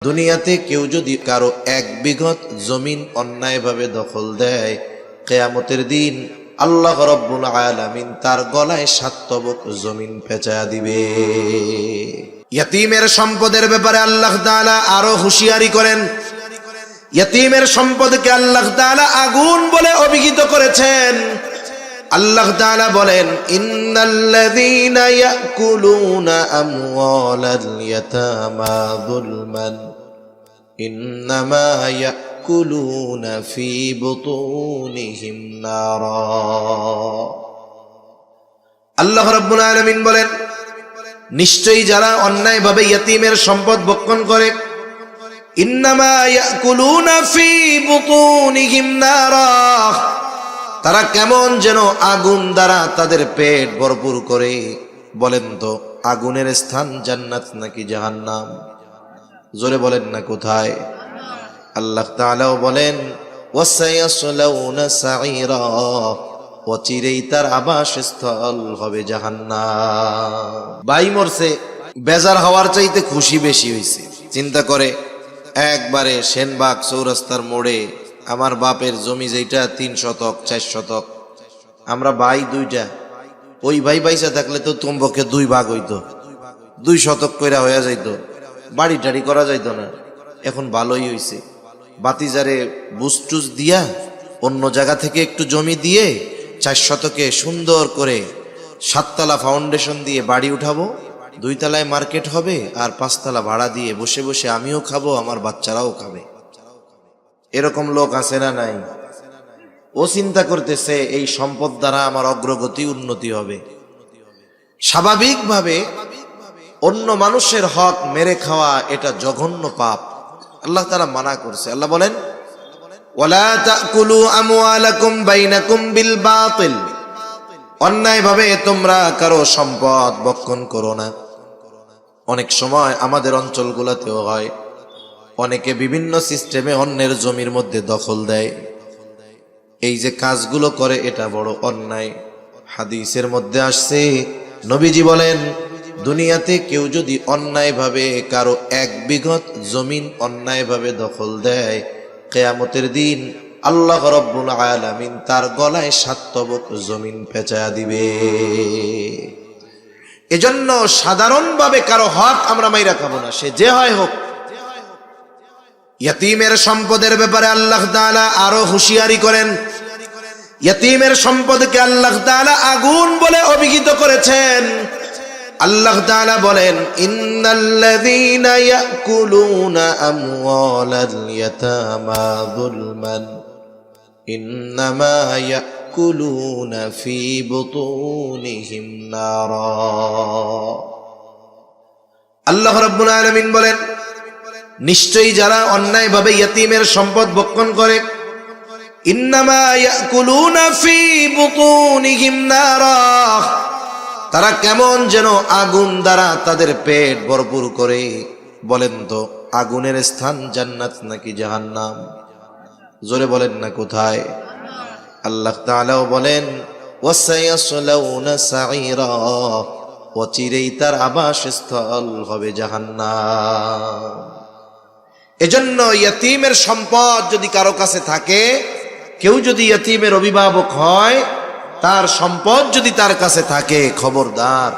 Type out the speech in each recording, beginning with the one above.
দুনিয়াতে কেউ যদি কারো এক বিঘত জমিন অন্যায়ভাবে দখল দেয়, কিয়ামতের দিন আল্লাহ রাব্বুল আলামিন তার গলায় 7 তবক জমিন পেঁচায়া দিবে। ইয়তীমের সম্পদের ব্যাপারে আল্লাহ তাআলা আরো হুঁশিয়ারি করেন। ইয়তীমের সম্পদকে আল্লাহ তাআলা আগুন বলে অভিহিত করেছেন। আল্লাহ তাআলা বলেন, ইন্নাল্লাযীনা ইয়াকুলুনা আমওয়ালাল ইয়াতামা যুলমান ইন্নামা ইয়াকুলুনা ফি বুতুনিহিম নারা। আল্লাহ রাব্বুল আলামিন বলেন, নিশ্চয়ই যারা অন্যায়ভাবে ইয়তীমের সম্পদ ভক্ষণ করে, ইন্নামা ইয়াকুলুনা ফি বুতুনিহিম নারা, তারা কেমন যেন আগুন দ্বারা তাদের পেট ভরপুর করে। বলেন তো, আগুনের স্থান জান্নাত নাকি জাহান্নাম? জোরে বলেন না, কোথায়? আল্লাহ তাআলাও বলেন, ওয়াসায়াসলাউনা সাঈরা, অচিরেই তার আবাসস্থল হবে জাহান্নাম। ভাই মরছে, বেজার হওয়ার চাইতে খুশি বেশি হয়েছে। চিন্তা করে, একবারে সেনবাগ চৌরাস্তার মোড়ে আমার বাপের জমি যেটা 3 শতক 4 শতক, আমরা ভাই 2টা, ওই ভাই বাইসা থাকলে তো কমপক্ষে 2 ভাগ হইতো, 2 শতক কইরা হয়ে যাইতো, বাড়ি টাড়ি করা যাইতো না। এখন ভালোই হইছে, বাতিজারে বুস্টুস দিয়া অন্য জায়গা থেকে একটু জমি দিয়ে 4 শতকে সুন্দর করে 7 তলা ফাউন্ডেশন দিয়ে বাড়ি উঠাবো, 2 তলায় মার্কেট হবে, আর 5 তলা ভাড়া দিয়ে বসে বসে আমিও খাবো, আমার বাচ্চারাও খাবে। এরকম লোক আছে না নাই? ও চিন্তা করতেছে এই সম্পদ দ্বারা আমার অগ্রগতি উন্নতি হবে। স্বাভাবিকভাবে অন্য মানুষের হক মেরে খাওয়া এটা জঘন্য পাপ, আল্লাহ তাআলা মানা করছে। আল্লাহ বলেন, ওয়ালা তাকুলু আমওয়ালাকুম বাইনাকুম বিল বাতিল, অন্যায়ভাবে তোমরা কারো সম্পদ ভক্ষণ করো না। অনেক সময় আমাদের অঞ্চলগুলোতেও হয়, অনেকে বিভিন্ন সিস্টেমে অন্যের জমির মধ্যে দখল দেয়। এই যে কাজগুলো করে এটা বড় অন্যায়। হাদিসের মধ্যে আসছে, নবীজি বলেন, দুনিয়াতে কেউ যদি অন্যায়ভাবে কারো এক বিঘত জমিন অন্যায়ভাবে দখল দেয়, কিয়ামতের দিন আল্লাহ রাব্বুল আলামিন তার গলায় 7 তবক জমিন পেঁচায়া দিবে। এজন্য সাধারণভাবে কারো হক আমরা মাইরা খাবো না, সে যে হয় হোক। ইয়তীমের সম্পদের ব্যাপারে আল্লাহ তাআলা আরো হুঁশিয়ারি করেন। ইয়তীমের সম্পদকে আল্লাহ তাআলা আগুন বলে অভিহিত করেছেন। আল্লাহ তাআলা বলেন, ইন্নাল্লাযীনা ইয়াকুলুনা আমওয়ালাল ইয়াতামা যুলমান ইন্নামা ইয়াকুলুনা ফি বুতুনিহিম নারা। আল্লাহ রাব্বুল আলামিন বলেন, নিশ্চয়ই যারা অন্যায়ভাবে ইয়তীমের সম্পদ ভক্ষণ করে, ইন্নামা ইয়াকুলুনা ফি বুতুনিহিম নারা, তারা কেমন যেন আগুন দ্বারা তাদের পেট ভরপুর করে। বলেন তো, আগুনের স্থান জান্নাত নাকি জাহান্নাম? জোরে বলেন না, কোথায়? আল্লাহ তাআলাও বলেন, ওয়াসায়াসলাউনা সাঈরা, অচিরেই তার আবাসস্থল হবে জাহান্নাম। এজন্য ইয়তীমের সম্পদ যদি কারো কাছে থাকে, কেউ যদি ইয়তীমের অভিভাবক হয়, তার সম্পদ যদি তার কাছে থাকে, খবরদার,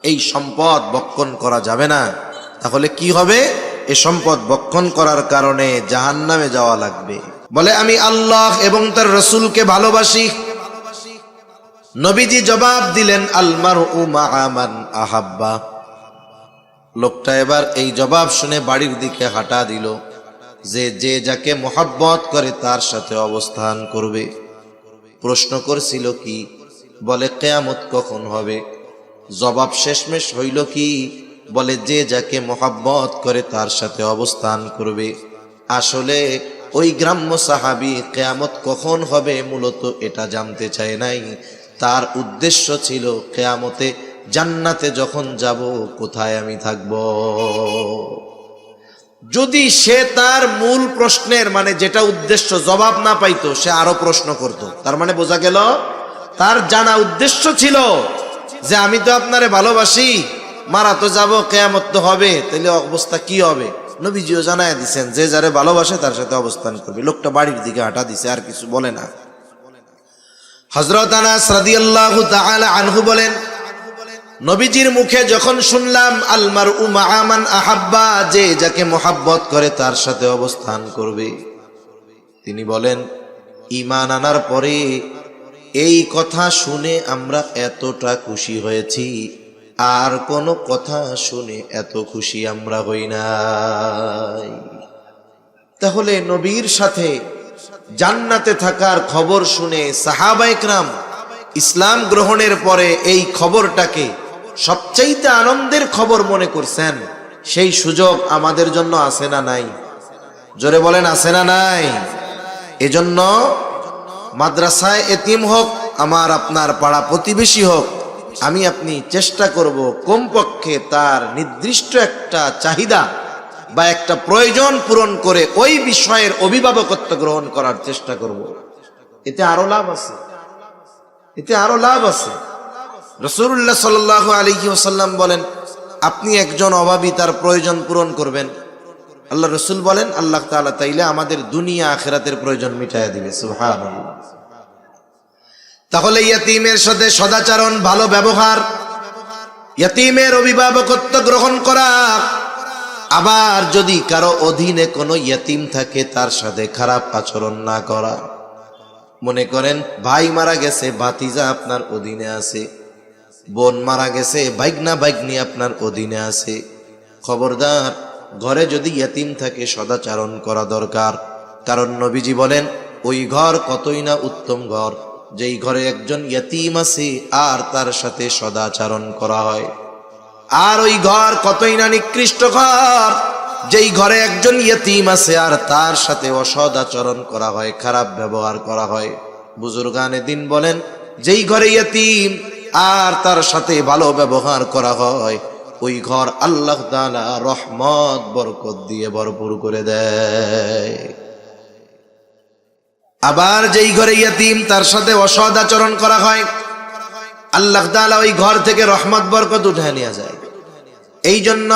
এই সম্পদ ভক্ষণ করা যাবে না। তাহলে কি হবে? এই সম্পদ ভক্ষণ করার কারণে জাহান্নামে যাওয়া লাগবে। বলে, আমি আল্লাহ এবং তার রাসূলকে ভালোবাসি। নবীজি জবাব দিলেন, আল মারউ মাআ মান আহাব্বা। লোকটা এবার এই জবাব শুনে বাড়ির দিকে হাঁটা দিল, যে যাকে মোহাব্বত করে তার সাথে অবস্থান করবে। প্রশ্ন করছিল কি? বলে, কিয়ামত কখন হবে? জবাব শেষমেশ হইল কি? বলে, যে যাকে মোহাব্বত করে তার সাথে অবস্থান করবে। আসলে ওই গ্রাম্য সাহাবী কিয়ামত কখন হবে মূলত এটা জানতে চায় নাই। তার উদ্দেশ্য ছিল, কিয়ামতে জান্নাতে যখন যাব কোথায় আমি থাকব। যদি সে তার মূল প্রশ্নের মানে যেটা উদ্দেশ্য জবাব না পাইতো, সে আরো প্রশ্ন করত। তার মানে বোঝা গেল তার জানা উদ্দেশ্য ছিল যে আমি তো আপনারে ভালোবাসি, মারা তো যাব, কিয়ামত তো হবে, তাহলে অবস্থা কি হবে। নবীজিও জানায় দিছেন যে যারে ভালোবাসে তার সাথে অবস্থান করবে। লোকটা বাড়ির দিকে হাঁটা দিছে, আর কিছু বলে না। হযরত আনাস রাদিয়াল্লাহু তাআলা আনহু বলেন, নবীজির মুখে যখন শুনলাম আল মারউ মাআ মান আহাব্বা, যে যাকে মোহাব্বত করে তার সাথে অবস্থান করবে, তিনি বলেন ঈমান আনার পরে এই কথা শুনে আমরা এতটা খুশি হয়েছি, আর কোনো কথা শুনে এত খুশি আমরা হই নাই। তাহলে নবীর সাথে জান্নাতে থাকার খবর শুনে সাহাবায়ে কেরাম ইসলাম গ্রহণের পরে এই খবরটাকে সবচাইতে আনন্দের খবর মনে করছেন। সেই সুযোগ আমাদের জন্য আছে না নাই? জোরে বলেন, আছে না নাই? এজন্য মাদ্রাসায় এতিম হোক, আমার আপনার পাড়া প্রতিবেশী হোক, আমি আপনি চেষ্টা করব কমপক্ষে তার নির্দিষ্ট একটা চাহিদা বা একটা প্রয়োজন পূরণ করে ওই বিষয়ের অভিভাবকত্ব গ্রহণ করার চেষ্টা করব। এতে আরো লাভ আছে, এতে আরো লাভ আছে। রাসূলুল্লাহ সাল্লাল্লাহু আলাইহি ওয়াসাল্লাম বলেন, আপনি একজন অভাবী, তার প্রয়োজন পূরণ করবেন, আল্লাহ রসুল বলেন আল্লাহ তাআলা তাইলে আমাদের দুনিয়া আখিরাতের প্রয়োজন মিটাইয়া দিবে। সুবহানাল্লাহ। তাহলে ইয়তীমের সাথে সদাচরণ, ভালো ব্যবহার, ইয়তীমের অভিভাবকত্ব গ্রহণ করা, আবার যদি কারো অধীনে কোনো ইয়তীম থাকে তার সাথে খারাপ আচরণ না করা। মনে করেন ভাই মারা গেছে, ভাতিজা আপনার অধীনে আছে, বোন মারা গেছে, ভাইগনা ভাইগনি আপনার অধীনে আছে, খবরদার ঘরে যদি ইয়তীম থাকে সদাচরণ করা দরকার। কারণ নবীজি বলেন ওই ঘর কতই না উত্তম ঘর যেই ঘরে একজন ইয়তীম আছে আর তার সাথে সদাচরণ করা হয়। আর ওই ঘর কতই না নিকৃষ্ট ঘর যেই ঘরে একজন ইয়তীম আছে আর তার সাথে অসদাচরণ করা হয়, খারাপ ব্যবহার করা হয়। বুজুর্গানে দিন বলেন যেই ঘরে ইয়তীম আর তার সাথে ভালো ব্যবহার করা হয় ওই ঘর আল্লাহ তাআলা রহমত বরকত দিয়ে ভরপুর করে দেয়। আবার যেই ঘরে ইয়তীম তার সাথে অসদাচরণ করা হয় আল্লাহ তাআলা ওই ঘর থেকে রহমত বরকত উঠায় নিয়ে যায়। এই জন্য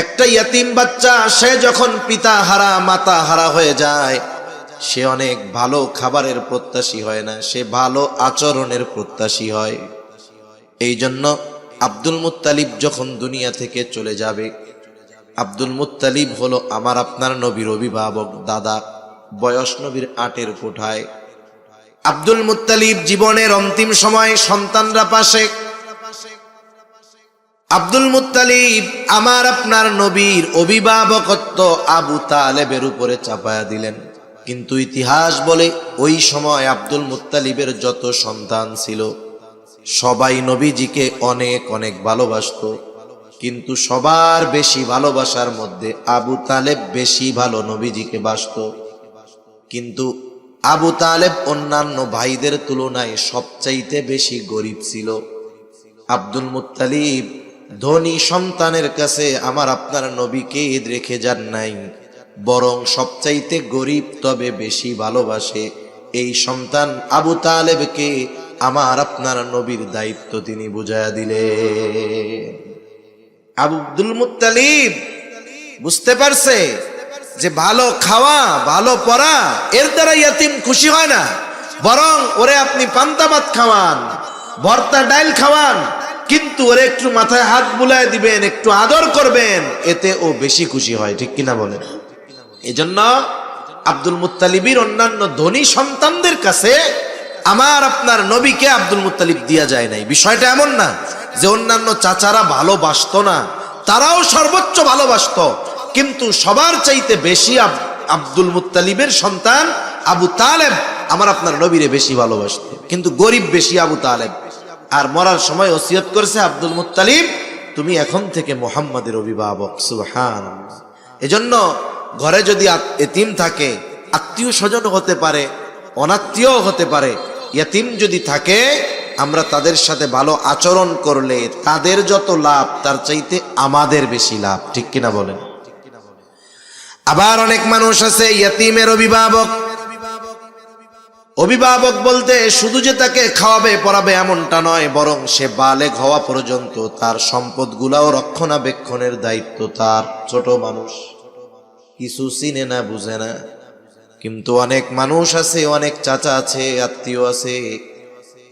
একটা ইয়তীম বাচ্চা সে যখন পিতা হারা মাতা হারা হয়ে যায় সে অনেক ভালো খাবারের প্রত্যাশী হয় না, সে ভালো আচরণের প্রত্যাশী হয়। এই জন্য আব্দুল মুত্তালিব যখন দুনিয়া থেকে চলে যাবে, আব্দুল মুত্তালিব হলো আমার আপনার নবীর অভিভাবক, দাদা, বয়স নবীর 8-এর কোঠায়। আব্দুল মুত্তালিব জীবনের অন্তিম সময় সন্তানরা পাশে, আব্দুল মুত্তালিব আমার আপনার নবীর অভিভাবকত্ব আবু তালেবের উপরে চাপায়া দিলেন। কিন্তু ইতিহাস বলে ওই সময় আব্দুল মুত্তালিবের যত সন্তান ছিল সবাই নবীজিকে অনেক অনেক ভালোবাসতো, কিন্তু সবার বেশি ভালোবাসার মধ্যে আবু তালেব বেশি ভালো নবীজিকে বাসতো। কিন্তু আবু তালেব অন্যান্য ভাইদের তুলনায় সবচাইতে বেশি গরিব ছিল। আব্দুল মুত্তালিব ধনী সন্তানের কাছে আমার আপনার নবীকে রেখে যান নাই, বরং সবচাইতে গরিব তবে বেশি ভালোবাসে এই সন্তান আবু তালেবকে আমার আপনার নবীর দায়িত্ব তিনি বুঝায়া দিলেন। আব্দুল মুত্তালিব বুঝতে পারছে যে ভালো খাওয়া ভালো পড়া এর দ্বারা ইয়তীম খুশি হয় না, বরং ওরে আপনি পান্তা ভাত খাওয়ান, ভর্তা ডাল খাওয়ান, কিন্তু ওরে একটু মাথায় হাত বুলায় দিবেন, একটু আদর করবেন, এতে ও বেশি খুশি হয়। ঠিক কিনা বলেন? এজন্য আব্দুল মুত্তালিবের অন্যান্য ধনী সন্তানদের কাছে আমার আপনার নবীকে আব্দুল মুত্তালিব দিয়া যায় নাই। বিষয়টা এমন না যে অন্যান্য চাচারা ভালোবাসতো না, তারাও সর্বোচ্চ ভালোবাসতো, কিন্তু সবার চাইতে বেশি আব্দুল মুত্তালিবের সন্তান আবু তালেব আমার আপনার নবীরে বেশি ভালোবাসতো, কিন্তু গরিব বেশি আবু তালেব। আর মরার সময় ওসিয়ত করেছে আব্দুল মুত্তালিব তুমি এখন থেকে মুহাম্মাদের অভিভাবক। সুবহানাল্লাহ। এজন্য ঘরে যদি এতিম থাকে, আত্মীয় স্বজন হতে পারে, অনাত্মীয় হতে পারে, ইয়তীম যদি থাকে আমরা তাদের সাথে ভালো আচরণ করলে তাদের যত লাভ তার চাইতে আমাদের বেশি লাভ। ঠিক কিনা বলেন? আবার অনেক মানুষ আছে ইয়তীমের অভিভাবক, অভিভাবক বলতে শুধু যে তাকে খাওয়াবে পড়াবে এমনটা নয়, বরং সে বালেগ হওয়া পর্যন্ত তার সম্পদগুলাও রক্ষণাবেক্ষণের দায়িত্ব তার। ছোট মানুষ কিছু চিনে না, বুঝে না, কিন্তু অনেক মানুষ আছে, অনেক চাচা আছে, আত্মীয় আছে,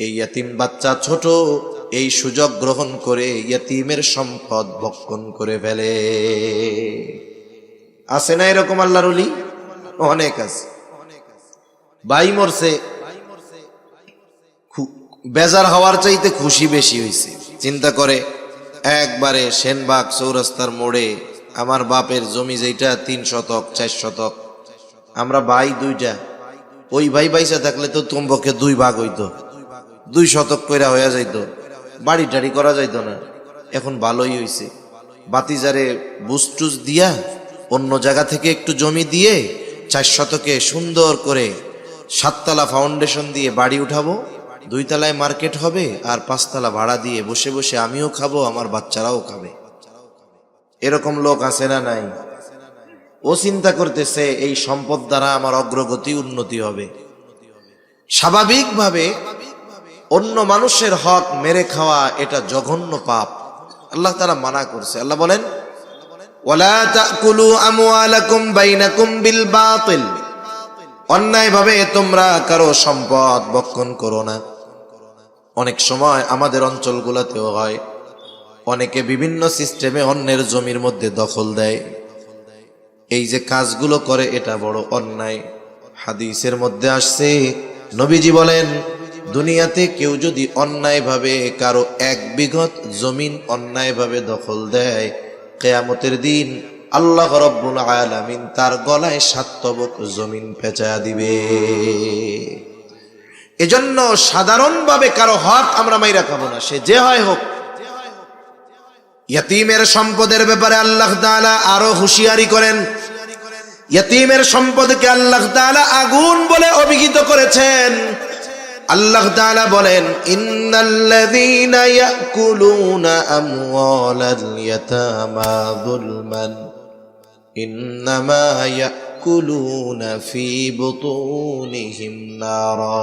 এই ইয়াতিম বাচ্চা ছোট, এই সুযোগ গ্রহণ করে ইয়াতিমের সম্পদ ভক্ষণ করে ফেলে। আছে না এরকম আল্লাহর ওলি? অনেক আছে। ভাই মরছে, বেজার হওয়ার চাইতে খুশি বেশি হয়েছে। চিন্তা করে একবারে সেনবাগ চৌরাস্তার মোড়ে আমার বাপের জমি যেটা 3 শতক 4 শতক, আমরা ভাই 2টা, ওই ভাই বাইসা থাকলে তো তোমাকে 2 ভাগ হইতো, 2 শতক কইরা হয়ে যাইতো, বাড়ি টাড়ি করা যাইতো না। এখন ভালোই হইছে, বাতিজারে বুস্টুস দিয়া অন্য জায়গা থেকে একটু জমি দিয়ে 4 শতকে সুন্দর করে 7 তলা ফাউন্ডেশন দিয়ে বাড়ি উঠাবো, 2 তলায় মার্কেট হবে, আর 5 তলা ভাড়া দিয়ে বসে বসে আমিও খাবো, আমার বাচ্চারাও খাবে। এরকম লোক আছে না নাই? ও চিন্তা করতেছে এই সম্পদ দ্বারা আমার অগ্রগতি উন্নতি হবে। স্বাভাবিকভাবে অন্য মানুষের হক মেরে খাওয়া এটা জঘন্য পাপ, আল্লাহ তাআলা মানা করছে। আল্লাহ বলেন, ওয়ালা তাকুলু আমওয়ালাকুম বাইনাকুম বিল বাতিল, অন্যায়ভাবে তোমরা কারো সম্পদ ভক্ষণ করো না। অনেক সময় আমাদের অঞ্চলগুলোতেও হয়, অনেকে বিভিন্ন সিস্টেমে অন্যের জমির মধ্যে দখল দেয়। এই যে কাজগুলো করে এটা বড় অন্যায়। হাদিসের মধ্যে আসছে, নবীজি বলেন, দুনিয়াতে কেউ যদি অন্যায়ভাবে কারো 1 বিঘত জমিন অন্যায়ভাবে দখল দেয়, কিয়ামতের দিন আল্লাহ রাব্বুল আলামিন তার গলায় 7 তবক জমিন পেঁচায়া দিবে। এজন্য সাধারণভাবে কারো হক আমরা মাইরা খাবো না, সে যে হয় হোক। ইয়াতিমের সম্পদের ব্যাপারে আল্লাহ তাআলা আরো হুঁশিয়ারি করেন। ইয়াতিমের সম্পদকে আল্লাহ তাআলা আগুন বলে অভিহিত করেছেন। আল্লাহ তাআলা বলেন, ইন্নাল্লাযীনা ইয়াকুলুনা আমওয়ালাল ইয়াতামা যুলমান ইন্নামা ইয়াকুলুনা ফি বুতুনিহিম নারা।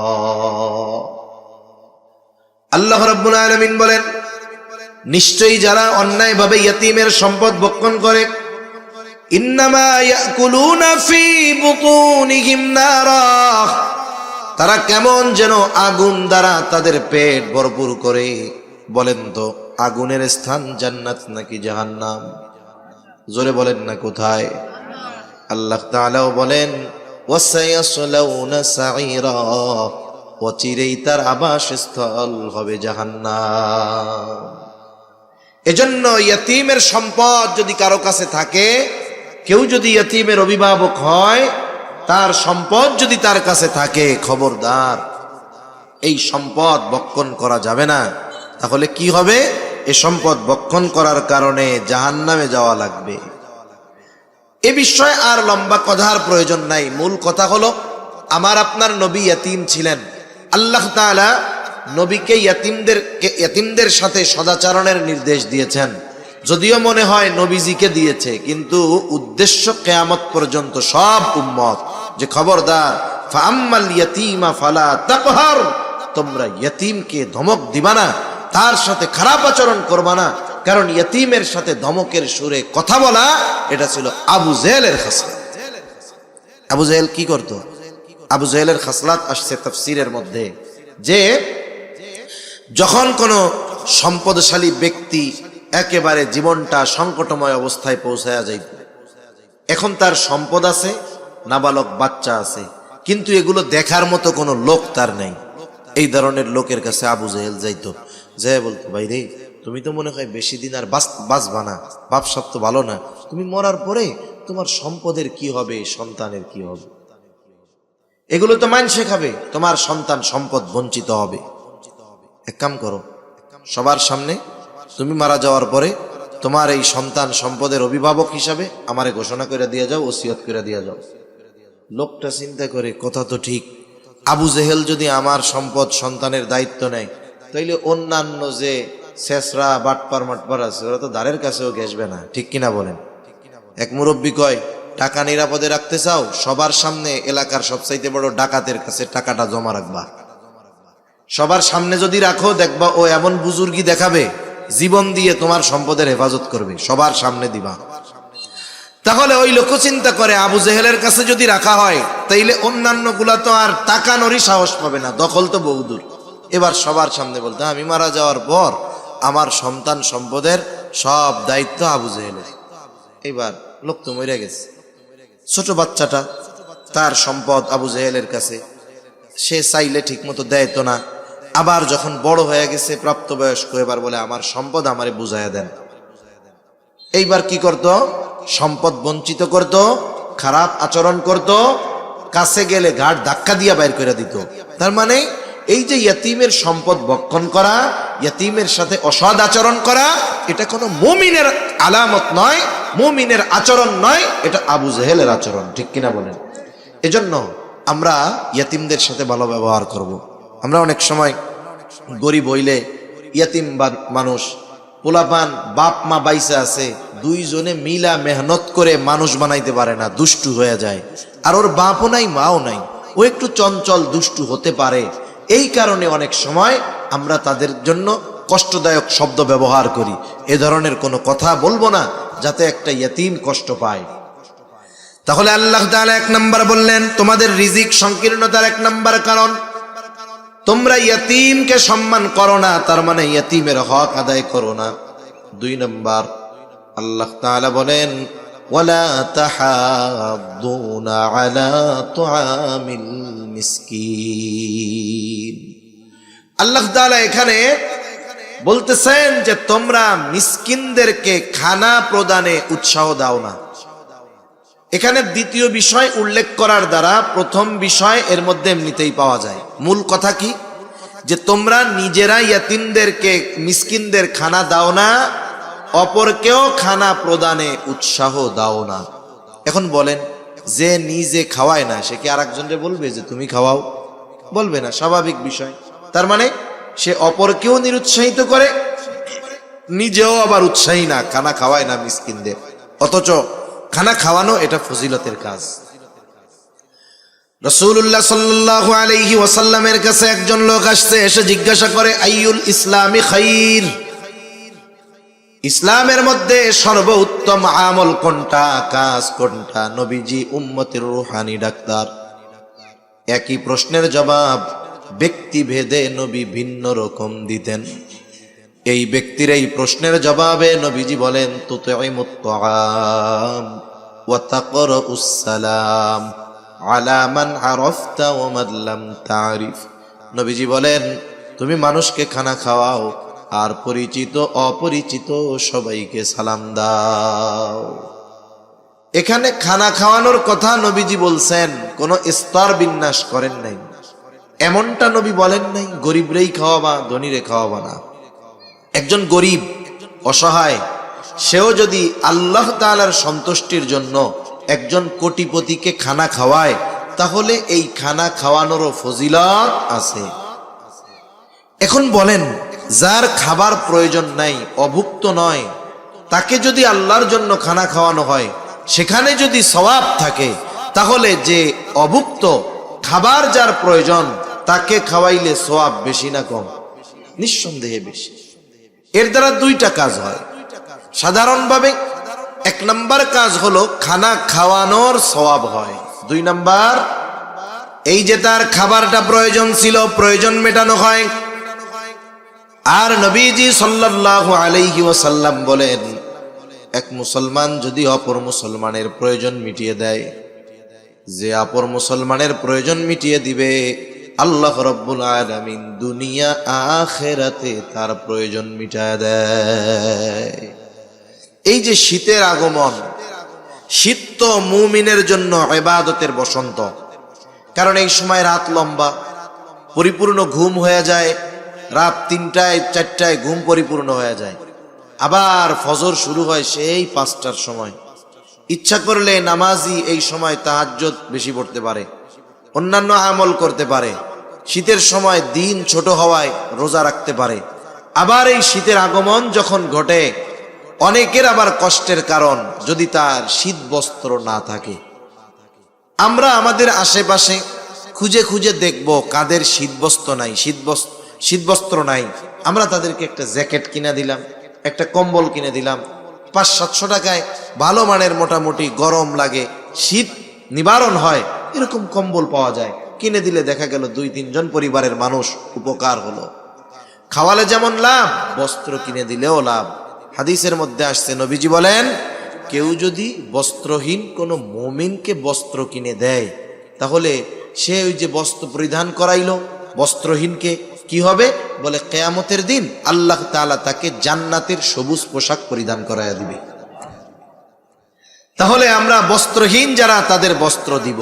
আল্লাহ রাব্বুল আলামিন বলেন, নিশ্চয়ই যারা অন্যায়ভাবে ইয়াতিমের সম্পদ ভক্ষণ করে, ইন্নামা ইয়াকুলুনা ফি বুতুনিহিম নারা, তারা কেমন যেন আগুন দ্বারা তাদের পেট ভরপুর করে। বলেন তো, আগুনের স্থান জান্নাত নাকি জাহান্নাম? জোরে বলেন না, কোথায়? আল্লাহ তাআলাও বলেন, ওয়াসায়াসলাউনা সাঈরা, অচিরেই তার আবাসস্থল হবে জাহান্নাম। এজন্য ইয়াতিমের সম্পদ যদি কারো কাছে থাকে, কেউ যদি ইয়াতিমের অভিভাবক হয়, তার সম্পদ যদি তার কাছে থাকে, খবরদার, এই সম্পদ ভক্ষণ করা যাবে না। তাহলে কি হবে? এই সম্পদ ভক্ষণ করার কারণে জাহান্নামে যাওয়া লাগবে। এ বিষয়ে আর লম্বা কথার প্রয়োজন নাই। মূল কথা হলো, আমার আপনার নবী ইয়াতিম ছিলেন। আল্লাহ তাআলা নবীকে ইয়াতিমদের সাথে সদাচরণের নির্দেশ দিয়েছেন। যদিও মনে হয় নবীজিকে দিয়েছে, কিন্তু উদ্দেশ্য কিয়ামত পর্যন্ত সব উম্মত, যে খবরদার, ফাআম্মাল ইয়াতীমা ফালা তাকহার, তোমরা ইয়াতিমকে ধমক দিবা না, তার সাথে খারাপ আচরণ করবা না। কারণ ইয়াতিমের সাথে ধমকের সুরে কথা বলা, এটা ছিল আবু জেহেলের খাসলাত। আবু জেহেল কি করত? আবু জেহেলের খাসলাত আসছে তাফসীরের মধ্যে, যে যখন কোনো সম্পদশালী ব্যক্তি একেবারে জীবনটা সংকটময় অবস্থায় পৌঁছায়া যাইত, এখন তার সম্পদ আছে, নাবালক বাচ্চা আছে, কিন্তু এগুলো দেখার মতো কোনো লোক তার নেই। এই ধরনের লোকের কাছে আবু জেহেল যাইতো, যে বলতো, ভাই রে, তুমি তো মনে হয় বেশি দিন আর বাঁচবা না, বাপসাপ তো ভালো না, তুমি মরার পরে তোমার সম্পদের কি হবে, সন্তানের কি হবে, এগুলো তো মানুষে খাবে, তোমার সন্তান সম্পদ বঞ্চিত হবে। এক কাম করো, সবার সামনে তুমি মারা যাওয়ার পরে তোমার এই সন্তান সম্পদের অভিভাবক হিসাবে আমারে ঘোষণা করে দিয়ে যাও, ওসিয়ত করে দিয়ে যাও। লোকটা চিন্তা করে, কথা তো ঠিক, আবু জেহেল যদি আমার সম্পদ সন্তানের দায়িত্ব নেয়, তাইলে অন্যান্য যে শেষরা বাটপার মাটপার আছে, ওরা তো দ্বারের কাছেও ঘেসবে না, ঠিক কিনা বলেন? এক মুরব্বী কয়, টাকা নিরাপদে রাখতে চাও, সবার সামনে এলাকার সবচাইতে বড় ডাকাতের কাছে টাকাটা জমা রাখবা। সবার সামনে যদি রাখো, দেখবা ও এমন বুজুর্গি দেখাবে, জীবন দিয়ে তোমার সম্পদের হেফাজত করবে, সবার সামনে দিবা। তাহলে ওই লোক চিন্তা করে, আবু জেহেলের কাছে যদি রাখা হয় তাইলে অন্যান্য গুলা তো আর তাকানোরই সাহস পাবে না, দখল তো বহুদূর। এবার সবার সামনে বলতে, আমি মারা যাওয়ার পর আমার সন্তান সম্পদের সব দায়িত্ব আবু জেহেলের। এবার লোক তো মরে গেছে, ছোট বাচ্চাটা, তার সম্পদ আবু জেহেলের কাছে, সে চাইলে ঠিক মতো দেয় তো না। আবার যখন বড় হয়ে গেছে, প্রাপ্তবয়স্ক, এবার বলে আমার সম্পদ আমারে বুঝাইয়া দেন। এইবার কি করত? সম্পদ বঞ্চিত করত, খারাপ আচরণ করত, কাছে গেলে ঘাট ধাক্কা দিয়া বাইর করে দিত। তার মানে এই যে ইয়তিমের সম্পদ ভক্ষণ করা, ইয়তিমের সাথে অসৎ আচরণ করা, এটা কোনো মুমিনের আলামত নয়, মুমিনের আচরণ নয়, এটা আবু জেহেলের আচরণ। ঠিক কিনা বলেন? এজন্য আমরা ইয়তিমদের সাথে ভালো ব্যবহার করব। আমরা অনেক সময় গরিব হইলে, ইয়তিম মানুষ, পোলাপান বাপ মা বাইসা আছে, দুইজনে মিলা মেহনত করে মানুষ বানাইতে পারে না, দুষ্টু হয়ে যায়। আর ওর বাপও নাই মাও নাই, ও একটু চঞ্চল দুষ্টু হতে পারে। এই কারণে অনেক সময় আমরা তাদের জন্য কষ্টদায়ক শব্দ ব্যবহার করি। এ ধরনের কোনো কথা বলবো না যাতে একটা ইয়তিম কষ্ট পায়। তাহলে আল্লাহ তাআলা 1 নাম্বার বললেন, তোমাদের রিজিক সংকীর্ণতার 1 নাম্বার কারণ তোমরা ইয়তিমকে সম্মান করো না, তার মানে ইয়তিমের হক আদায় করো না। 2 নাম্বার আল্লাহ তাআলা বলেন, ওয়ালা তাহাদ্দুনা আলা তুআমিল মিসকিন। আল্লাহ তাআলা এখানে বলতেছেন যে তোমরা মিসকিনদেরকে খানা প্রদানে উৎসাহ দাও না। এখানে দ্বিতীয় বিষয় উল্লেখ করার দ্বারা প্রথম বিষয় এর মধ্যে এমনিতেই পাওয়া যায়। মূল কথা কি? যে তোমরা নিজেরা ইয়তিমদেরকে, মিসকিনদের খানা দাও না, অপরকেও খানা প্রদানে উৎসাহ দাও না। এখন বলেন, যে নিজে খাওয়ায় না সে কি আরেকজনকে বলবে যে তুমি খাওয়াও? বলবে না, স্বাভাবিক বিষয়। তার মানে সে অপরকেও নিরুৎসাহিত করে, নিজেও আবার উৎসাহী না, খানা খাওয়ায় না মিসকিনদের। অথচ খানা খাওয়ানো এটা ফজিলতের কাজ। রাসূলুল্লাহ সাল্লাল্লাহু আলাইহি ওয়াসাল্লামের কাছে একজন লোক আসছে, এসে জিজ্ঞাসা করে, আইয়ুল ইসলামি খাইর, ইসলামের মধ্যে সর্বোত্তম আমল কোনটা, কাজ কোনটা? নবীজি উম্মতের রূহানি ডাক্তার। একই প্রশ্নের জবাব ব্যক্তি ভেদে নবী ভিন্ন রকম দিতেন। এই ব্যক্তির এই প্রশ্নের জবাবে নবীজি বলেন, তুতঈমুত তাআম ওয়া তাকরাউস সালাম আলা মান আরাফতা ওয়া মান লাম তারিফ। নবীজি বলেন, তুমি মানুষকে খানা খাওয়াও, আর পরিচিত অপরিচিত সবাইকে সালাম দাও। এখানে খানা খাওয়ানোর কথা নবীজি বলছেন, কোনো স্তর বিন্যাস করেন নাই। এমনটা নবী বলেন নাই গরিবরেই খাওয়াবা, ধনীরে খাওয়াবা না। একজন গরিব অসহায়, সেও যদি আল্লাহ তাআলার সন্তুষ্টির জন্য একজন কোটিপতিকে খানা খাওয়ায়, তাহলে এই খানা খাওয়ানোরও ফজিলত আছে। এখন বলেন, যার খাবার প্রয়োজন নাই, অভুক্ত নয়, তাকে যদি আল্লাহর জন্য খানা খাওয়ানো হয়, সেখানে যদি সওয়াব থাকে, তাহলে যে অভুক্ত, খাবার যার প্রয়োজন, তাকে খাওয়াইলে সওয়াব বেশি না কম? নিঃসন্দেহে বেশি। এর দ্বারা 2টা কাজ হয় সাধারণভাবে। 1 নাম্বার কাজ হলো খানা খাওয়ানোর সওয়াব হয়। 2 নাম্বার, এই যে তার খাবারটা প্রয়োজন ছিল, প্রয়োজন মেটানো হয়। আর নবীজি সাল্লাল্লাহু আলাইহি ওয়াসাল্লাম বলেন, এক মুসলমান যদি অপর মুসলমানের প্রয়োজন মিটিয়ে দেয়, যে অপর মুসলমানের প্রয়োজন মিটিয়ে দিবে, আল্লাহ রাব্বুল আলামিন দুনিয়া আখিরাতে তার প্রয়োজন মিটায় দেয়। এই যে শীতের আগমন, শীত তো মুমিনের জন্য ইবাদতের বসন্ত। কারণ এই সময় রাত লম্বা, পরিপূর্ণ ঘুম হয়ে যায়, রাত 3টায় 4টায় ঘুম পরিপূর্ণ হয়ে যায়। আবার ফজর শুরু হয় সেই 5টার সময়। ইচ্ছা করলে নামাজি এই সময় তাহাজ্জুদ বেশি পড়তে পারে, অন্যান্য আমল করতে পারে। শীতের সময় দিন ছোট হওয়ায় রোজা রাখতে পারে। আবার এই শীতের আগমন যখন ঘটে, অনেকের আবার কষ্টের কারণ যদি তার শীত বস্ত্র না থাকে। আমরা আমাদের আশেপাশে খুঁজে খুঁজে দেখব কাদের শীত বস্ত্র নাই, আমরা তাদেরকে একটা জ্যাকেট কিনে দিলাম, একটা কম্বল কিনে দিলাম, 500-700 টাকায় ভালো মানের মোটামুটি গরম লাগে, শীত নিবারণ হয় এরকম কম্বল পাওয়া যায়, কিনে দিলে দেখা গেল 2-3 জন পরিবারের মানুষ উপকার হলো। খাওয়ালে যেমন লাভ, বস্ত্র কিনে দিলেও লাভ। হাদিসের মধ্যে আসছে, নবীজি বলেন কেউ যদি বস্ত্রহীন কোনো মুমিনকে বস্ত্র কিনে দেয়, তাহলে সে ওই যে বস্ত্র পরিধান করাইলো বস্ত্রহীনকে, কি হবে বলে কিয়ামতের দিন আল্লাহ তাআলা তাকে জান্নাতের সবুজ পোশাক পরিধান করাইয়া দিবে। তাহলে আমরা বস্ত্রহীন যারা তাদের বস্ত্র দিব,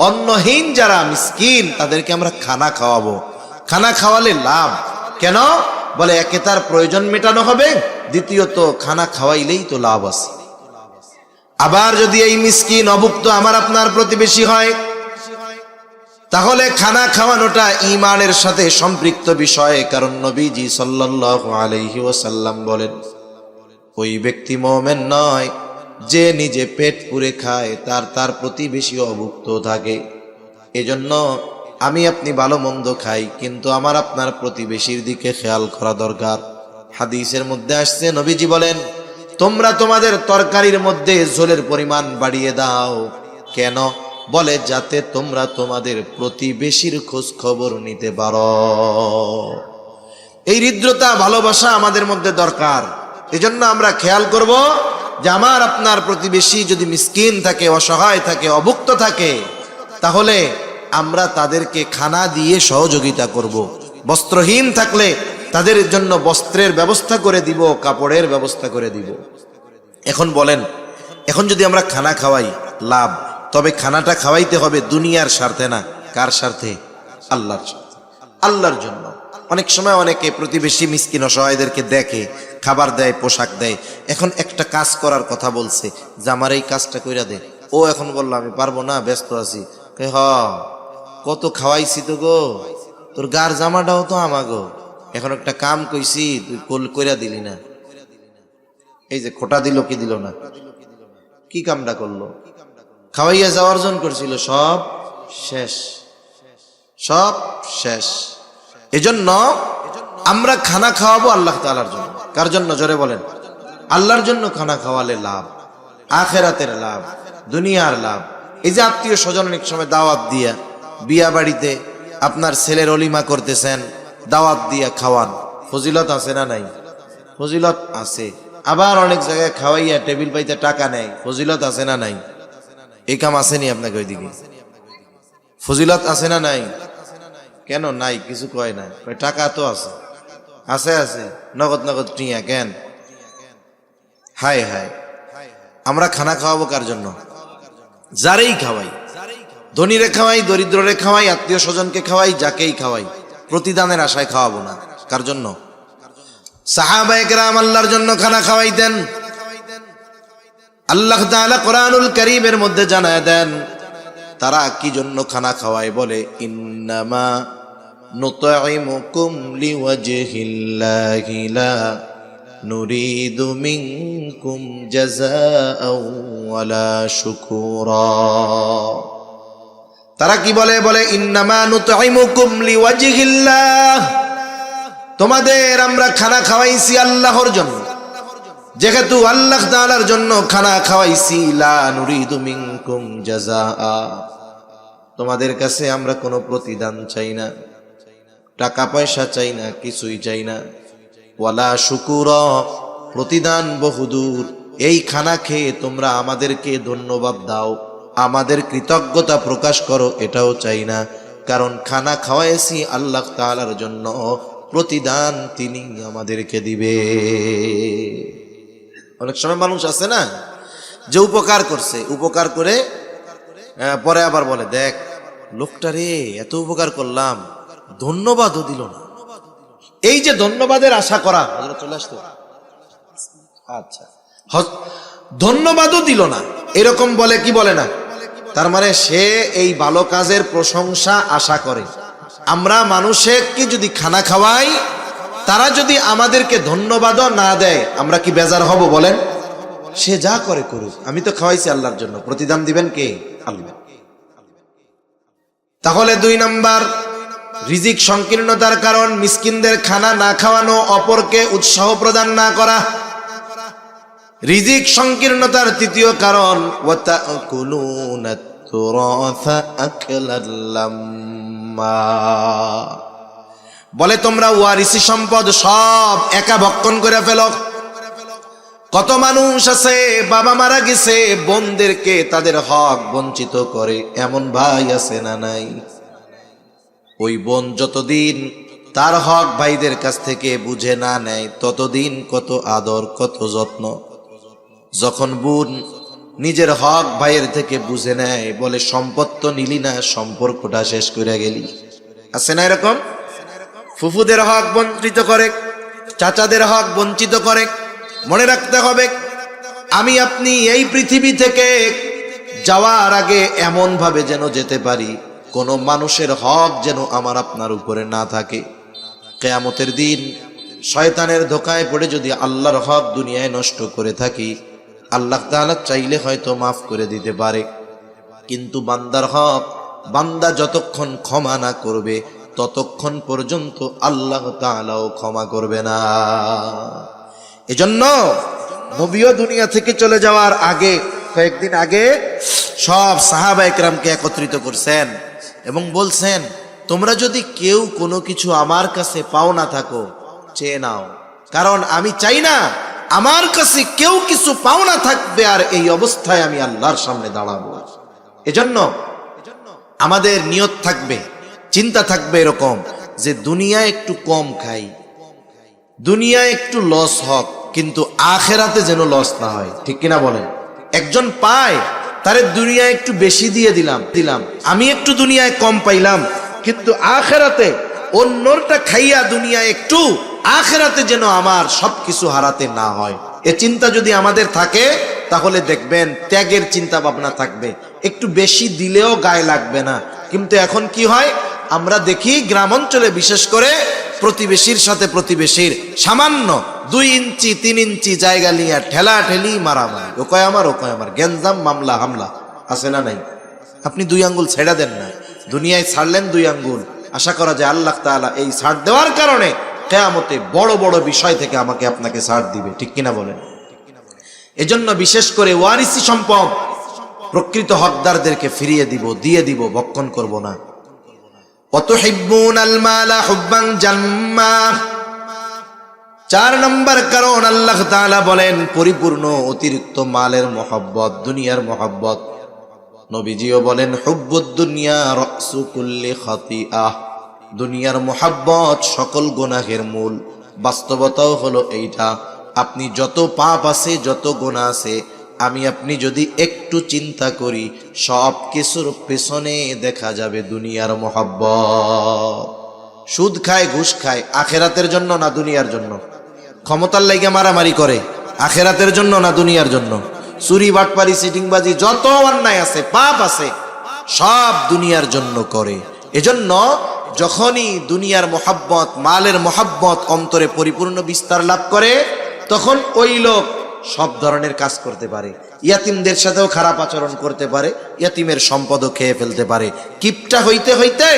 অন্নহীন যারা মিসকিন তাদেরকে আমরা খানা খাওয়াবো। খানা খাওয়ালে লাভ কেন বলে, একে তার প্রয়োজন মেটানো হবে, দ্বিতীয়ত খানা খাওয়াইলেই তো লাভ আছে। আবার যদি এই মিসকিন অভুক্ত আমার আপনার প্রতিবেশী হয়, তাহলে খানা খাওয়ানোটা ঈমানের সাথে সম্পৃক্ত বিষয়। কারণ নবীজি সাল্লাল্লাহু আলাইহি ওয়াসাল্লাম বলেন, ওই ব্যক্তি মুমিন নয় যে নিজে পেট পুরে খায়, তার প্রতিবেশী অভুক্ত থাকে। এজন্য আমি আপনি ভালো মন্দ খাই, কিন্তু আমার আপনার প্রতিবেশীর দিকে খেয়াল করা দরকার। হাদিসের মধ্যে আসছে, নবীজি বলেন তোমরা তোমাদের তরকারির মধ্যে ঝোলের পরিমাণ বাড়িয়ে দাও। কেন বলে, যাতে তোমরা তোমাদের প্রতিবেশীর খোঁজ খবর নিতে পারো। এই হৃদ্রতা ভালোবাসা আমাদের মধ্যে দরকার। এজন্য আমরা খেয়াল করব যে আমার আপনার প্রতিবেশী যদি মিসকিন থাকে, অসহায় থাকে, অভুক্ত থাকে, তাহলে আমরা তাদেরকে খানা দিয়ে সহযোগিতা করব। বস্ত্রহীন থাকলে তাদের জন্য বস্ত্রের ব্যবস্থা করে দিব, কাপড়ের ব্যবস্থা করে দিব। এখন বলেন, এখন যদি আমরা খানা খাওয়াই লাভ, তবে খানাটা খাওয়াইতে হবে দুনিয়ার স্বার্থে না, কার স্বার্থে? আল্লাহর স্বার্থে, আল্লাহর জন্য। অনেক সময় অনেকে প্রতিবেশী মিসকিন অসহায়দেরকে দেখে, খাবার দেয়, পোশাক দেয়। এখন একটা কাজ করার কথা বলছে যে আমার এই কাজটা কইরা দে। ও এখন বললো আমি পারবো না, ব্যস্ত আছি। হ, কত খাওয়াইছি তো গো, তোর গার জামাটাও তো আমাগো, এখন একটা কাম কইছি তুই কইরা দিলি না। এই যে খোটা দিল কি দিল না, কি কামটা করলো? খাওয়াইয়া যাওয়ার জন করছিল, সব শেষ, সব শেষ। এজন্য আমরা খানা খাওয়াবো আল্লাহ তাআলার জন্য। কার জন্য? জোরে বলেন। আল্লাহর জন্য খানা খাওয়ালে লাভ, আখিরাতের লাভ, দুনিয়ার লাভ। এই যে আত্মীয় স্বজন অনেক সময় দাওয়াত দিয়া, বিয়া বাড়িতে আপনার ছেলের অলিমা করতেছেন, দাওয়াত দিয়া খাওয়ান, ফজিলত আছে না নাই? ফজিলত আছে। আবার অনেক জায়গায় খাওয়াইয়া টেবিল পাইতে টাকা নেয়, ফজিলত আছে না নাই? এই কাম আসেনি আপনাকে ওইদিকে? ফজিলত আছে না নাই? কেন নাই? কিছু কয় না, টাকা তো আছে, আছে আছে, নগদ নগদ টিয়া কেন? হায় হায়, আমরা খানা খাওয়াবো কার জন্য? যারেই খাওয়াই, ধনীরে খাওয়াই, দরিদ্ররে খাওয়াই, আত্মীয় স্বজনকে খাওয়াই, যাকেই খাওয়াই, প্রতিদানের আশায় খাওয়াবো না। কার জন্য? সাহাবায়ে কেরাম আল্লাহর জন্য খানা খাওয়াইতেন। আল্লাহ তাআলা কোরআনুল কারীমের মধ্যে জানায় দেন তারা কি জন্য খানা খাওয়ায়, বলে ইন্নামা নুতঈমুকুম লিওয়াজহিল্লাহি লা নুরিদু মিনকুম জাযাআও ওয়ালা শুকুরা। তারা কি বলে? বলে ইন্নামা নুতঈমুকুম লিওয়াজহিল্লাহ, তোমাদের আমরা খানা খাওয়াইছি আল্লাহর জন্য। যেহেতু আল্লাহ তাআলার জন্য খানা খাওয়াইছি, লা নুরিদু মিনকুম জাযাআ, তোমাদের কাছে আমরা কোনো প্রতিদান চাই না, টাকা পয়সা চাই না, কিছুই চাই না। ওয়ালা শুকুরা, প্রতিদান বহুদূর। এই খানা খেয়ে তোমরা আমাদেরকে ধন্যবাদ দাও, আমাদের কৃতজ্ঞতা প্রকাশ করো, এটাও চাই না। কারণ খানা খাওয়াইছি আল্লাহ তাআলার জন্য, প্রতিদান তিনি আমাদেরকে দিবে। অনেক সময় মানুষ আছে না যে উপকার করছে, উপকার করে পরে আবার বলে দেখ লোকটা রে এত উপকার করলাম, ধন্যবাদও দিল না। এই যে ধন্যবাদের আশা করা, চলে আসতো, আচ্ছা ধন্যবাদও দিল না, এরকম বলে কি বলে না? তার মানে সে এই ভালো কাজের প্রশংসা আশা করে। আমরা মানুষকে যদি খানা খাওয়াই, তারা যদি আমাদেরকে ধন্যবাদও না দেয় আমরা কি বেজার হব বলেন? সে যা করে করুক, আমি তো খাওয়াইছি আল্লাহর জন্য, প্রতিদান দিবেন কে? আল্লাহ। তাহলে 2 নাম্বার, রিজিক সংকীর্ণতার কারণ মিসকিনদের খানা না খাওয়ানো, অপরকে উৎসাহ প্রদান না করা। রিজিক সংকীর্ণতার 3য় কারণ ওয়াতাকুলুনাত তুরাসা আকলাল লাম্মা, বলে তোমরা ওয়ারিসি সম্পদ সব একা ভক্ষণ করে ফেলো। কত মানুষ আছে বাবা মারা গেছে, বোনদেরকে তাদের হক বঞ্চিত করে, এমন ভাই আছে না নাই? ওই বোন যতদিন তার হক ভাইদের কাছ থেকে বুঝে না নেয় ততদিন কত আদর কত যত্ন। যখন বোন নিজের হক ভাইয়ের থেকে বুঝে নেয়, বলে সম্পদ তো নিলি না, সম্পর্কটা শেষ করে গেলি। আছে না এরকম? ফুফুদের হক বঞ্চিত করে, চাচাদের হক বঞ্চিত করে। মনে রাখতে হবে, আমি আপনি এই পৃথিবী থেকে যাওয়ার আগে এমন ভাবে যেন যেতে পারি কোনো মানুষের হক যেন আমার আপনার উপরে না থাকে। কিয়ামতের দিন শয়তানের ধোকায় পড়ে যদি আল্লাহর হক দুনিয়ায় নষ্ট করে থাকি, আল্লাহ তাআলা চাইলে হয়তো মাফ করে দিতে পারে, কিন্তু বান্দার হক বান্দা যতক্ষণ ক্ষমা না করবে ততক্ষণ পর্যন্ত আল্লাহ তাআলাও ক্ষমা করবে না। এজন্য নবীও দুনিয়া থেকে চলে যাওয়ার আগে, কয়েকদিন আগে সব সাহাবায়ে কেরামকে একত্রিত করছেন এবং বলছেন, তোমরা যদি কেউ কোনো কিছু আমার কাছে পাও না থাকো, চেয়ে নাও, কারণ আমি চাই না আমার কাছে কেউ কিছু পাও না থাকবে আর এই অবস্থায় আমি আল্লাহর সামনে দাঁড়াবো। এজন্য আমাদের নিয়ত থাকবে, চিন্তা থাকবে এরকম যে দুনিয়া একটু কম খাই, দুনিয়া একটু লস হোক, কিন্তু আখেরাতে যেন লস না হয়। ঠিক কিনা বলেন? একজন পায়, তারে দুনিয়া একটু বেশি দিয়ে দিলাম, আমি একটু দুনিয়ায় কম পাইলাম, কিন্তু আখেরাতে অন্যটা খাইয়া দুনিয়া একটু, আখেরাতে যেন আমার সবকিছু হারাতে না হয়। এ চিন্তা যদি আমাদের থাকে তাহলে দেখবেন ত্যাগের চিন্তা ভাবনা থাকবে, একটু বেশি দিলেও গায়ে লাগবে না। কিন্তু এখন কি হয়, আমরা দেখি গ্রাম অঞ্চলে বিশেষ করে প্রতিবেশীর সাথে প্রতিবেশীর সামান্য 2 ইঞ্চি 3 ইঞ্চি জায়গা নিয়ে ঠেলা ঠেলি মারামারি, ও কয় আমার, ও কয় আমার, গেঞ্জাম মামলা হামলা, আছে না নাই? আপনি 2 আঙ্গুল ছেড়া দেন না, দুনিয়ায় ছাড়লেন 2 আঙ্গুল, আশা করা যায় আল্লাহ তাআলা এই ছাড় দেওয়ার কারণে কিয়ামতে বড় বড় বিষয় থেকে আমাকে আপনাকে ছাড় দিবে। ঠিক কিনা বলেন? এজন্য বিশেষ করে ওয়ারিসি সম্পদ প্রকৃত হকদারদেরকে ফিরিয়ে দিব, দিয়ে দিব, ভক্ষণ করব না। ওয়াতুহিব্বুনাল মালা হুব্বান জাম্মা, 4 নম্বর কারণ আল্লাহ তাআলা বলেন পরিপূর্ণ অতিরিক্ত মালের মহব্বত, দুনিয়ার মহব্বত। নবীজিও বলেন হুব্বুদ দুনিয়া রাসু কুল্লি খাতিআহ, দুনিয়ার মহব্বত সকল গুনাহের মূল। বাস্তবতাও হলো এইটা, আপনি যত পাপ আছে, যত গুনাহ আছে, আমি আপনি যদি একটু চিন্তা করি সব কিছুর পেছনে দেখা যাবে দুনিয়ার মহব্বত। সুদ খায়, ঘুষ খায়, আখেরাতের জন্য না দুনিয়ার জন্য? ক্ষমতার লাইগা মারামারি করে, আখেরাতের জন্য না দুনিয়ার জন্য? চুরি বাটপারি সিটিংবাজি যত অন্যায় আছে, পাপ আছে, সব দুনিয়ার জন্য করে। এজন্য যখনই দুনিয়ার মহব্বত, মালের মহব্বত অন্তরে পরিপূর্ণ বিস্তার লাভ করে, তখন ওই লোক সব ধরনের কাজ করতে পারে, ইয়াতিমদের সাথেও খারাপ আচরণ করতে পারে, ইয়াতিমের সম্পদও খেয়ে ফেলতে পারে, কিপটা হইতে হইতে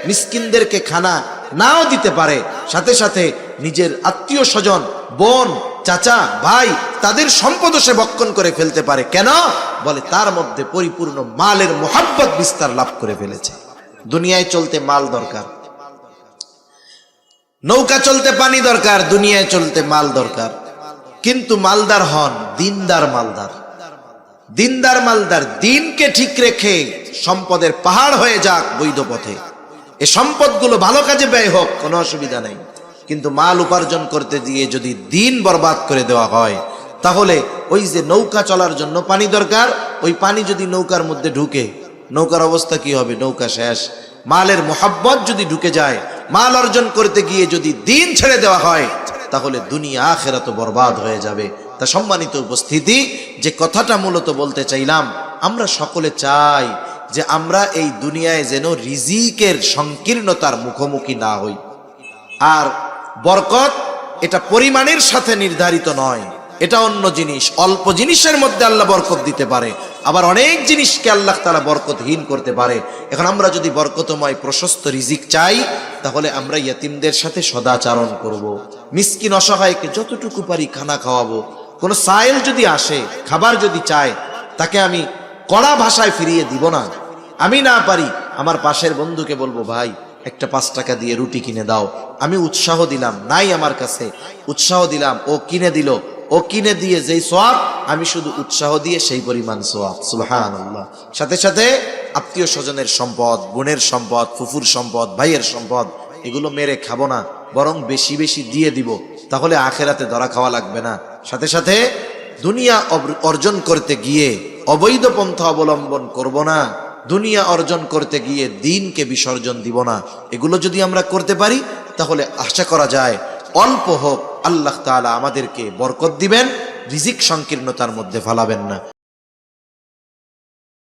মিসকিনদেরকে খানা নাও দিতে পারে, সাথে সাথে নিজের আত্মীয় স্বজন, বোন, চাচা, ভাই, তাদের সম্পদও সে ভক্ষণ করে ফেলতে পারে। কেন? বলে তার মধ্যে পরিপূর্ণ মালের মহব্বত বিস্তার লাভ করে ফেলেছে। দুনিয়ায় চলতে মাল দরকার, নৌকা চলতে পানি দরকার, দুনিয়ায় চলতে মাল দরকার। কিন্তু মালদার হন দিনদার মালদার, দিনদার মালদার, দিনকে ঠিক রেখে সম্পদের পাহাড় হয়ে যাক বৈধ পথে, এ সম্পদগুলো ভালো কাজে ব্যয় হোক, কোনো অসুবিধা নেই। কিন্তু মাল উপার্জন করতে গিয়ে যদি দিন বরবাদ করে দেওয়া হয়, তাহলে ওই যে নৌকা চলার জন্য পানি দরকার, ওই পানি যদি নৌকার মধ্যে ঢুকে, নৌকার অবস্থা কি হবে? নৌকা শেষ। মালের মোহাব্বত যদি ঢুকে যায়, মাল অর্জন করতে গিয়ে যদি দিন ছেড়ে দেওয়া হয়, তাহলে দুনিয়া আখিরাত বরবাদ হয়ে যাবে। তা সম্মানিত উপস্থিতি, যে কথাটা মূলত বলতে চাইলাম, আমরা সকলে চাই যে আমরা এই দুনিয়ায় যেন রিজিকের সংকীর্ণতার মুখোমুখি না হই। আর বরকত এটা পরিমাণের সাথে নির্ধারিত নয়, এটা অন্য জিনিস। অল্প জিনিসের মধ্যে আল্লাহ বরকত দিতে পারে, আবার অনেক জিনিসকে আল্লাহ তাআলা বরকতহীন করতে পারে। এখন আমরা যদি বরকতময় প্রশস্ত রিজিক চাই, তাহলে আমরা ইয়েতিমদের সাথে সদাচরণ করব, মিসকিন অসহায়কে যতটুকু পারি খানা খাওয়াবো। কোনো সায়েল যদি আসে, খাবার যদি চায়, তাকে আমি কড়া ভাষায় ফিরিয়ে দিব না। আমি না পারি আমার পাশের বন্ধুকে বলবো, ভাই একটা 5 টাকা দিয়ে রুটি কিনে দাও। আমি উৎসাহ দিলাম, নাই আমার কাছে, উৎসাহ দিলাম, ও কিনে দিল, ও কিনে দিয়ে যেই সওয়াব, আমি শুধু উৎসাহ দিয়ে সেই পরিমাণ সওয়াব। সুবহানাল্লাহ। সাথে সাথে আত্মীয় স্বজনের সম্পদ, বোনের সম্পদ, ফুফুর সম্পদ, ভাইয়ের সম্পদ, এগুলো মেরে খাবো না, বরং বেশি বেশি দিয়ে দিব, তাহলে আখেরাতে ধরা খাওয়া লাগবে না। সাথে সাথে দুনিয়া অর্জন করতে গিয়ে অবৈধ পন্থা অবলম্বন করব না, দুনিয়া অর্জন করতে গিয়ে দ্বীনকে বিসর্জন দিব না। এগুলো যদি আমরা করতে পারি, তাহলে আশা করা যায় অল্প হোক আল্লাহ তাআলা আমাদেরকে বরকত দিবেন, রিজিক সংকীর্ণতার মধ্যে ফেলাবেন না।